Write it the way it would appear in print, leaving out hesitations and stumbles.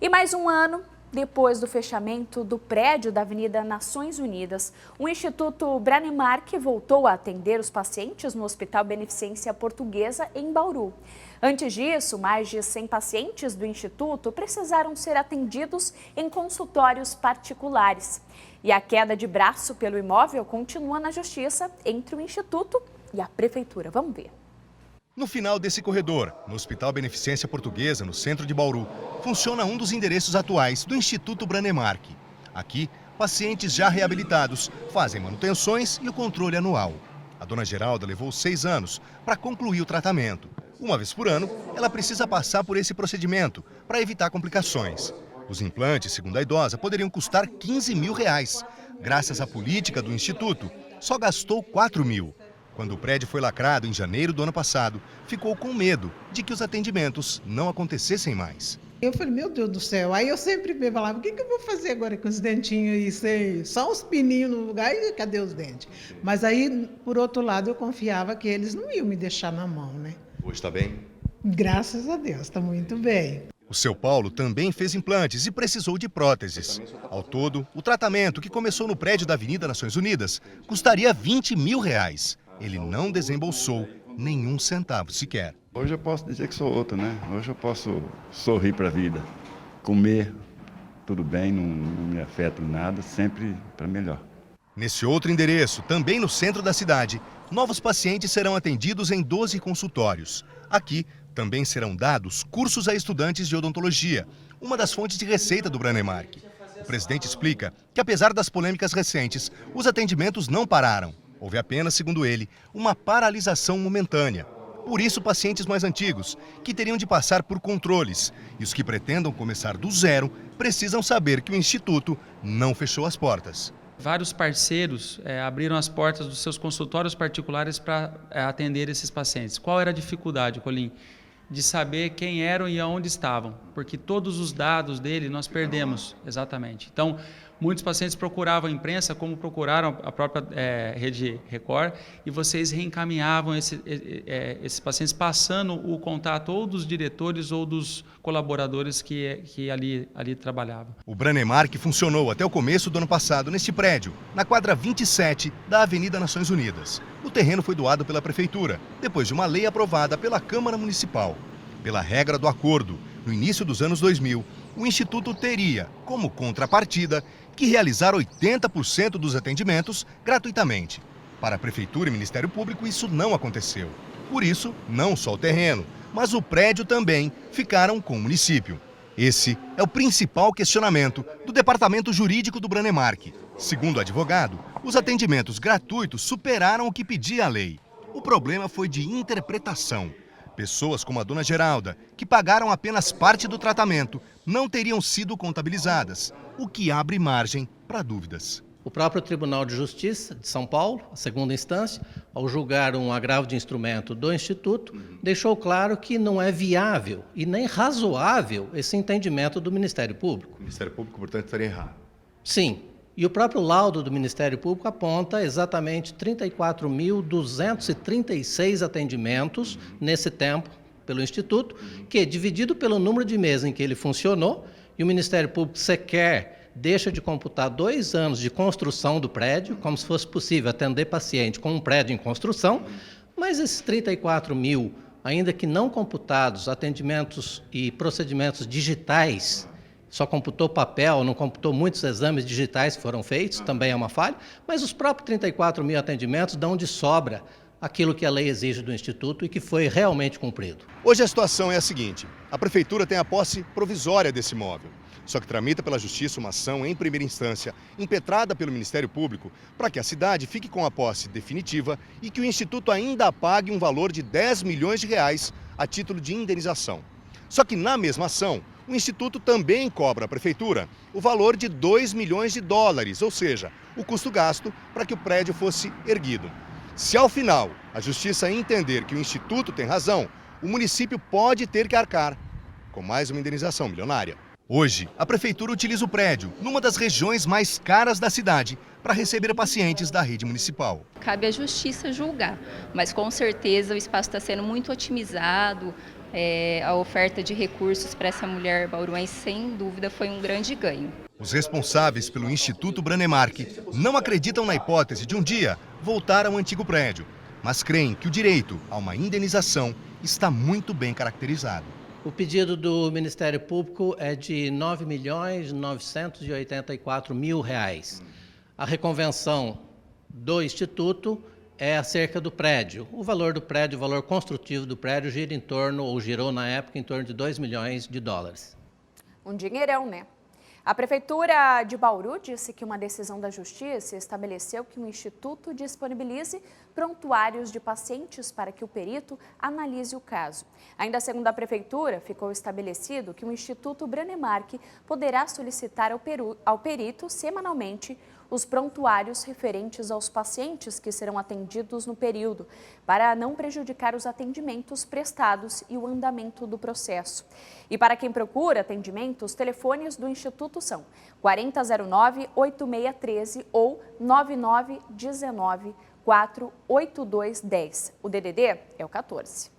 E mais um ano depois do fechamento do prédio da Avenida Nações Unidas, o Instituto Branemark voltou a atender os pacientes no Hospital Beneficência Portuguesa, em Bauru. Antes disso, mais de 100 pacientes do Instituto precisaram ser atendidos em consultórios particulares. E a queda de braço pelo imóvel continua na Justiça entre o Instituto e a Prefeitura. Vamos ver. No final desse corredor, no Hospital Beneficência Portuguesa, no centro de Bauru, funciona um dos endereços atuais do Instituto Branemark. Aqui, pacientes já reabilitados fazem manutenções e o controle anual. A dona Geralda levou 6 anos para concluir o tratamento. Uma vez por ano, ela precisa passar por esse procedimento para evitar complicações. Os implantes, segundo a idosa, poderiam custar R$15 mil. Graças à política do Instituto, só gastou R$4 mil. Quando o prédio foi lacrado em janeiro do ano passado, ficou com medo de que os atendimentos não acontecessem mais. Eu falei, meu Deus do céu, aí eu sempre me falava, o que eu vou fazer agora com os dentinhos aí, só os pininhos no lugar e cadê os dentes? Mas aí, por outro lado, eu confiava que eles não iam me deixar na mão, né? Hoje está bem? Graças a Deus, está muito bem. O seu Paulo também fez implantes e precisou de próteses. Ao todo, o tratamento, que começou no prédio da Avenida Nações Unidas, custaria R$20 mil. Ele não desembolsou nenhum centavo sequer. Hoje eu posso dizer que sou outro, né? Hoje eu posso sorrir para a vida, comer, tudo bem, não me afeta em nada, sempre para melhor. Nesse outro endereço, também no centro da cidade, novos pacientes serão atendidos em 12 consultórios. Aqui também serão dados cursos a estudantes de odontologia, uma das fontes de receita do Branemark. O presidente explica que, apesar das polêmicas recentes, os atendimentos não pararam. Houve apenas, segundo ele, uma paralisação momentânea. Por isso, pacientes mais antigos, que teriam de passar por controles, e os que pretendam começar do zero, precisam saber que o Instituto não fechou as portas. Vários parceiros abriram as portas dos seus consultórios particulares para atender esses pacientes. Qual era a dificuldade, Colim? De saber quem eram e aonde estavam, porque todos os dados dele nós perdemos, exatamente. Então, muitos pacientes procuravam a imprensa, como procuraram a própria Rede Record, e vocês reencaminhavam esses pacientes, passando o contato ou dos diretores ou dos colaboradores que ali trabalhavam. O Branemark funcionou até o começo do ano passado neste prédio, na quadra 27 da Avenida Nações Unidas. O terreno foi doado pela Prefeitura, depois de uma lei aprovada pela Câmara Municipal. Pela regra do acordo, no início dos anos 2000, o Instituto teria, como contrapartida, que realizar 80% dos atendimentos gratuitamente. Para a Prefeitura e Ministério Público, isso não aconteceu. Por isso, não só o terreno, mas o prédio também ficaram com o município. Esse é o principal questionamento do Departamento Jurídico do Branemark. Segundo o advogado, os atendimentos gratuitos superaram o que pedia a lei. O problema foi de interpretação. Pessoas como a dona Geralda, que pagaram apenas parte do tratamento, não teriam sido contabilizadas, o que abre margem para dúvidas. O próprio Tribunal de Justiça de São Paulo, a segunda instância, ao julgar um agravo de instrumento do Instituto, deixou claro que não é viável e nem razoável esse entendimento do Ministério Público. O Ministério Público, portanto, estaria errado. Sim. E o próprio laudo do Ministério Público aponta exatamente 34.236 atendimentos nesse tempo pelo Instituto, que, dividido pelo número de meses em que ele funcionou, e o Ministério Público sequer deixa de computar 2 anos de construção do prédio, como se fosse possível atender paciente com um prédio em construção, mas esses 34 mil, ainda que não computados, atendimentos e procedimentos digitais, só computou papel, não computou muitos exames digitais que foram feitos, também é uma falha, mas os próprios 34 mil atendimentos dão de sobra aquilo que a lei exige do Instituto e que foi realmente cumprido. Hoje a situação é a seguinte: a Prefeitura tem a posse provisória desse imóvel, só que tramita pela Justiça uma ação em primeira instância, impetrada pelo Ministério Público, para que a cidade fique com a posse definitiva e que o Instituto ainda pague um valor de R$10 milhões a título de indenização. Só que na mesma ação, o Instituto também cobra à Prefeitura o valor de $2 milhões, ou seja, o custo gasto para que o prédio fosse erguido. Se ao final a Justiça entender que o Instituto tem razão, o município pode ter que arcar com mais uma indenização milionária. Hoje, a Prefeitura utiliza o prédio numa das regiões mais caras da cidade para receber pacientes da rede municipal. Cabe à Justiça julgar, mas com certeza o espaço está sendo muito otimizado, A oferta de recursos para essa mulher bauruense, sem dúvida, foi um grande ganho. Os responsáveis pelo Instituto Branemark não acreditam na hipótese de um dia voltar ao antigo prédio, mas creem que o direito a uma indenização está muito bem caracterizado. O pedido do Ministério Público é de R$ 9.984.000. A reconvenção do Instituto é acerca do prédio. O valor do prédio, o valor construtivo do prédio girou na época em torno de $2 milhões. Um dinheirão, né? A Prefeitura de Bauru disse que uma decisão da Justiça estabeleceu que o Instituto disponibilize prontuários de pacientes para que o perito analise o caso. Ainda segundo a Prefeitura, ficou estabelecido que o Instituto Branemark poderá solicitar ao perito semanalmente os prontuários referentes aos pacientes que serão atendidos no período, para não prejudicar os atendimentos prestados e o andamento do processo. E para quem procura atendimento, os telefones do Instituto são 4009-8613 ou 9919-48210. O DDD é o 14.